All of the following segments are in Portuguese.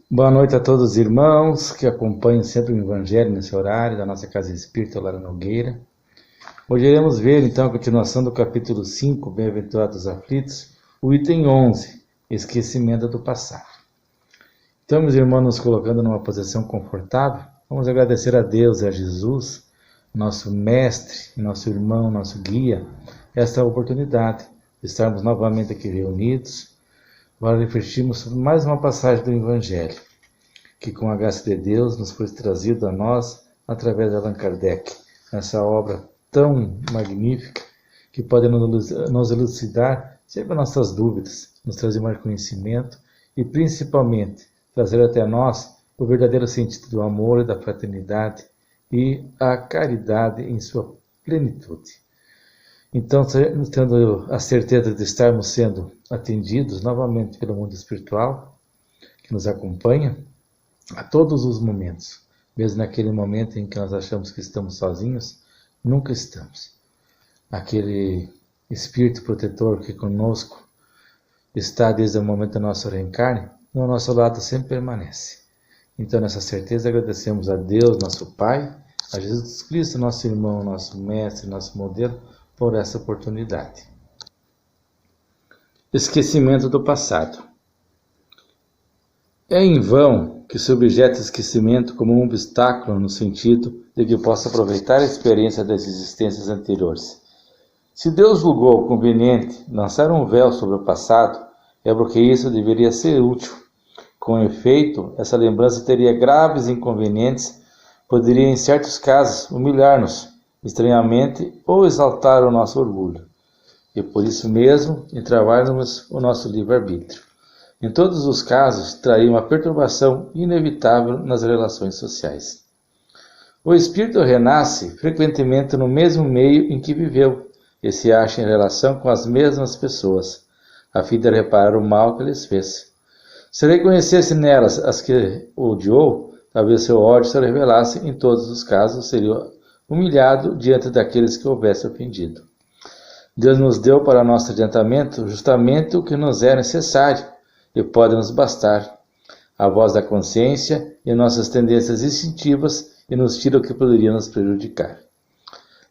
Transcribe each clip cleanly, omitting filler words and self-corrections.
Boa noite a todos os irmãos que acompanham sempre o Evangelho nesse horário da nossa Casa Espírita Lara Nogueira. Hoje iremos ver então a continuação do capítulo 5, Bem-aventurados os aflitos, o item 11, esquecimento do passado. Então, meus irmãos, nos colocando numa posição confortável, vamos agradecer a Deus e a Jesus, nosso mestre, nosso irmão, nosso guia, esta oportunidade de estarmos novamente aqui reunidos para refletirmos sobre mais uma passagem do Evangelho, que com a graça de Deus nos foi trazido a nós através de Allan Kardec, essa obra tão magnífica que pode nos elucidar sempre nossas dúvidas, nos trazer mais conhecimento e principalmente trazer até nós o verdadeiro sentido do amor e da fraternidade e a caridade em sua plenitude. Então, tendo a certeza de estarmos sendo atendidos novamente pelo mundo espiritual, que nos acompanha a todos os momentos, mesmo naquele momento em que nós achamos que estamos sozinhos, nunca estamos. Aquele Espírito protetor que conosco está desde o momento do nosso reencarne, no nosso lado sempre permanece. Então, nessa certeza, agradecemos a Deus, nosso Pai, a Jesus Cristo, nosso irmão, nosso mestre, nosso modelo, por essa oportunidade. Esquecimento do passado. É em vão que se objeta esquecimento como um obstáculo no sentido de que possa aproveitar a experiência das existências anteriores. Se Deus julgou conveniente lançar um véu sobre o passado, é porque isso deveria ser útil. Com efeito, essa lembrança teria graves inconvenientes, poderia em certos casos humilhar-nos estranhamente ou exaltar o nosso orgulho, e por isso mesmo entravarmos o nosso livre-arbítrio. Em todos os casos, traria uma perturbação inevitável nas relações sociais. O espírito renasce frequentemente no mesmo meio em que viveu, e se acha em relação com as mesmas pessoas, a fim de reparar o mal que lhes fez. Se reconhecesse nelas as que odiou, talvez seu ódio se revelasse. Em todos os casos, seria humilhado diante daqueles que houvesse ofendido. Deus nos deu para nosso adiantamento justamente o que nos é necessário e pode nos bastar, a voz da consciência e nossas tendências instintivas, e nos tira o que poderia nos prejudicar.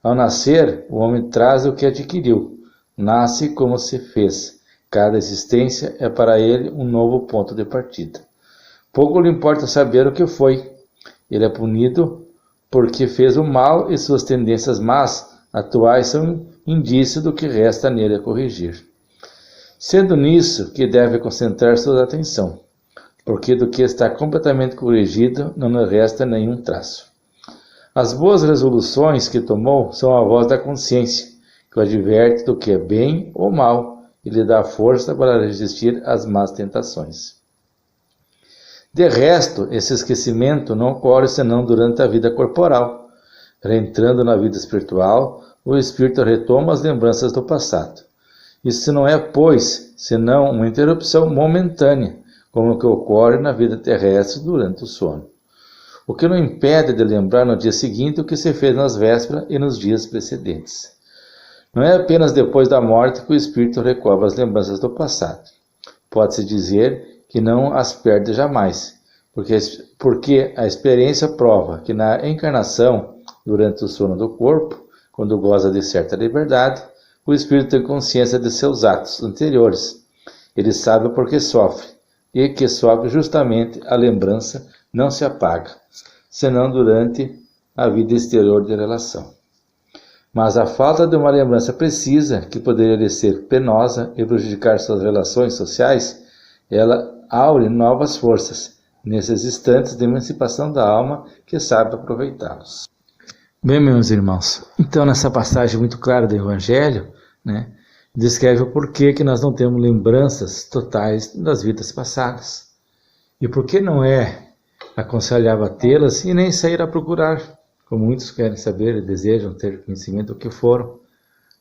Ao nascer, o homem traz o que adquiriu, nasce como se fez. Cada existência é para ele um novo ponto de partida. Pouco lhe importa saber o que foi. Ele é punido porque fez o mal, e suas tendências más atuais são indício do que resta nele a corrigir. Sendo nisso que deve concentrar sua atenção, porque do que está completamente corrigido não lhe resta nenhum traço. As boas resoluções que tomou são a voz da consciência, que o adverte do que é bem ou mal e lhe dá força para resistir às más tentações. De resto, esse esquecimento não ocorre senão durante a vida corporal. Reentrando na vida espiritual, o espírito retoma as lembranças do passado. Isso não é, pois, senão uma interrupção momentânea, como o que ocorre na vida terrestre durante o sono. O que não impede de lembrar no dia seguinte o que se fez nas vésperas e nos dias precedentes. Não é apenas depois da morte que o espírito recobra as lembranças do passado. Pode-se dizer que não as perde jamais, porque a experiência prova que na encarnação, durante o sono do corpo, quando goza de certa liberdade, o espírito tem consciência de seus atos anteriores. Ele sabe por que sofre, e que sofre justamente a lembrança não se apaga, senão durante a vida exterior de relação. Mas a falta de uma lembrança precisa, que poderia lhe ser penosa e prejudicar suas relações sociais, ela aure novas forças, nesses instantes de emancipação da alma que sabe aproveitá-los. Bem, meus irmãos, então nessa passagem muito clara do Evangelho, descreve o porquê que nós não temos lembranças totais das vidas passadas. E por que não é aconselhável tê-las e nem sair a procurar, como muitos querem saber e desejam ter conhecimento do que foram.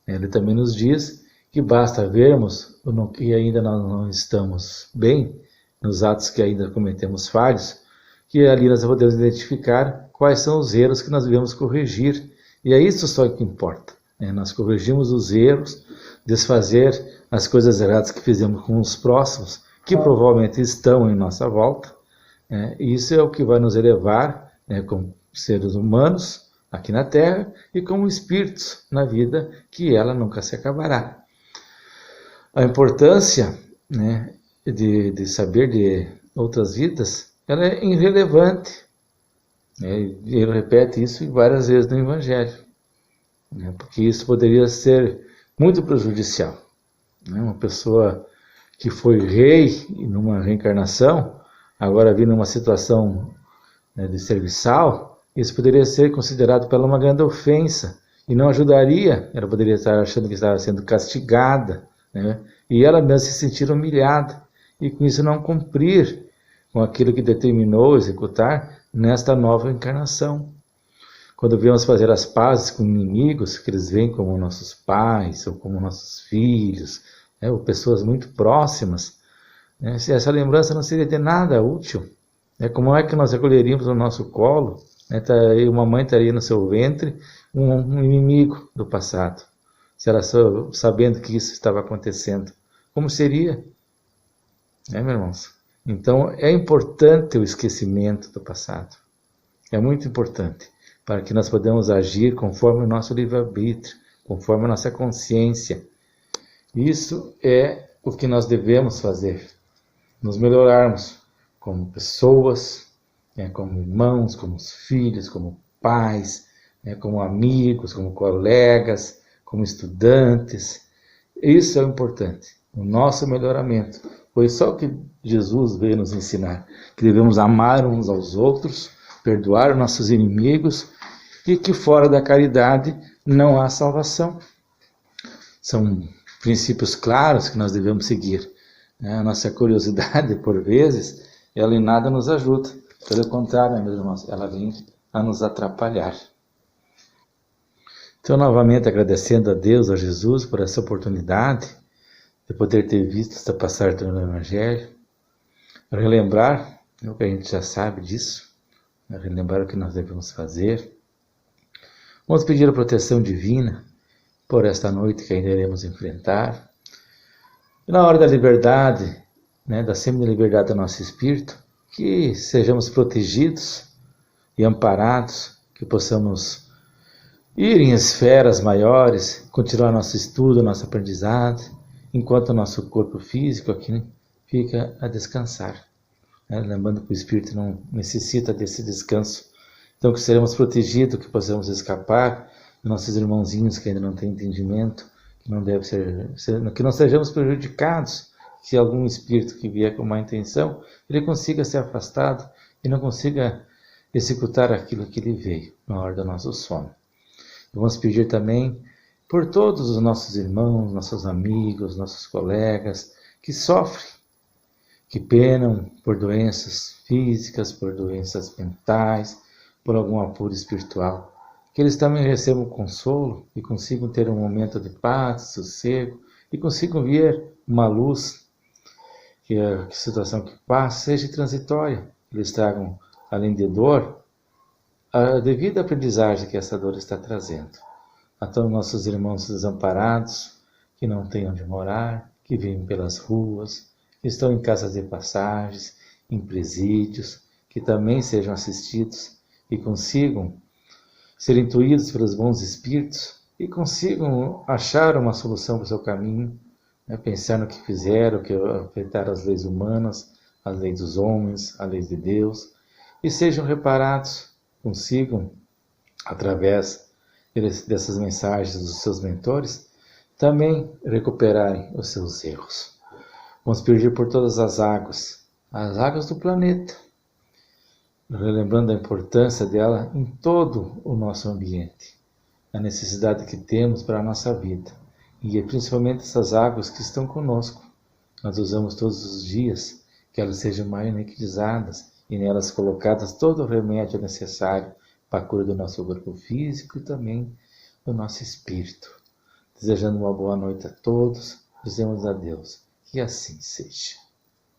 Ele também nos diz que basta vermos o que ainda não estamos bem, nos atos que ainda cometemos falhos, que ali nós podemos identificar quais são os erros que nós devemos corrigir. E é isso só que importa. Nós corrigimos os erros, desfazer as coisas erradas que fizemos com os próximos, que provavelmente estão em nossa volta, né? E isso é o que vai nos elevar, né, como seres humanos aqui na Terra e como espíritos na vida, que ela nunca se acabará. A importância, né, de saber de outras vidas, ela é irrelevante. Ele repete isso várias vezes no Evangelho, né, porque isso poderia ser muito prejudicial. Né? Uma pessoa que foi rei numa reencarnação, agora vindo numa situação, né, de serviçal, isso poderia ser considerado pela uma grande ofensa e não ajudaria. Ela poderia estar achando que estava sendo castigada, né? E ela mesma se sentir humilhada e com isso não cumprir com aquilo que determinou executar nesta nova encarnação. Quando viemos fazer as pazes com inimigos, que eles veem como nossos pais ou como nossos filhos, né, ou pessoas muito próximas, né, essa lembrança não seria de nada útil. Como é que nós acolheríamos no nosso colo, né, uma mãe estaria no seu ventre, um inimigo do passado, se ela sabendo que isso estava acontecendo? Como seria? Meus irmãos? Então é importante o esquecimento do passado. É muito importante, para que nós podemos agir conforme o nosso livre-arbítrio, conforme a nossa consciência. Isso é o que nós devemos fazer, nos melhorarmos como pessoas, como irmãos, como filhos, como pais, como amigos, como colegas, como estudantes. Isso é o importante, o nosso melhoramento. Foi só o que Jesus veio nos ensinar, que devemos amar uns aos outros, perdoar os nossos inimigos e que fora da caridade não há salvação. São princípios claros que nós devemos seguir. A nossa curiosidade, por vezes, ela em nada nos ajuda. Pelo contrário, meus irmãos, ela vem a nos atrapalhar. Então, novamente agradecendo a Deus, a Jesus, por essa oportunidade de poder ter visto esta passagem no Evangelho, relembrar o que a gente já sabe disso, relembrar o que nós devemos fazer. Vamos pedir a proteção divina por esta noite que ainda iremos enfrentar. E na hora da liberdade, da semi-liberdade do nosso espírito, que sejamos protegidos e amparados, que possamos ir em esferas maiores, continuar nosso estudo, nosso aprendizado, enquanto o nosso corpo físico aqui fica a descansar. Lembrando que o espírito não necessita desse descanso. Então que seremos protegidos, que possamos escapar de nossos irmãozinhos que ainda não têm entendimento, que não deve que não sejamos prejudicados, se algum espírito que vier com má intenção, ele consiga ser afastado e não consiga executar aquilo que ele veio na hora do nosso sono. E vamos pedir também por todos os nossos irmãos, nossos amigos, nossos colegas que sofrem, que penam por doenças físicas, por doenças mentais, por algum apuro espiritual, que eles também recebam consolo e consigam ter um momento de paz, sossego, e consigam ver uma luz, que a situação que passa seja transitória. Eles tragam, além de dor, a devida aprendizagem que essa dor está trazendo. A todos nossos irmãos desamparados, que não têm onde morar, que vivem pelas ruas, que estão em casas de passagens, em presídios, que também sejam assistidos e consigam ser intuídos pelos bons espíritos e consigam achar uma solução para o seu caminho, pensar no que fizeram, que afetaram as leis humanas, as leis dos homens, as leis de Deus, e sejam reparados, consigam, através dessas mensagens dos seus mentores, também recuperarem os seus erros. Vamos pedir por todas as águas do planeta, relembrando a importância dela em todo o nosso ambiente, a necessidade que temos para a nossa vida, e principalmente essas águas que estão conosco. Nós usamos todos os dias, que elas sejam magnetizadas e nelas colocadas todo o remédio necessário para a cura do nosso corpo físico e também do nosso espírito. Desejando uma boa noite a todos, dizemos a Deus que assim seja.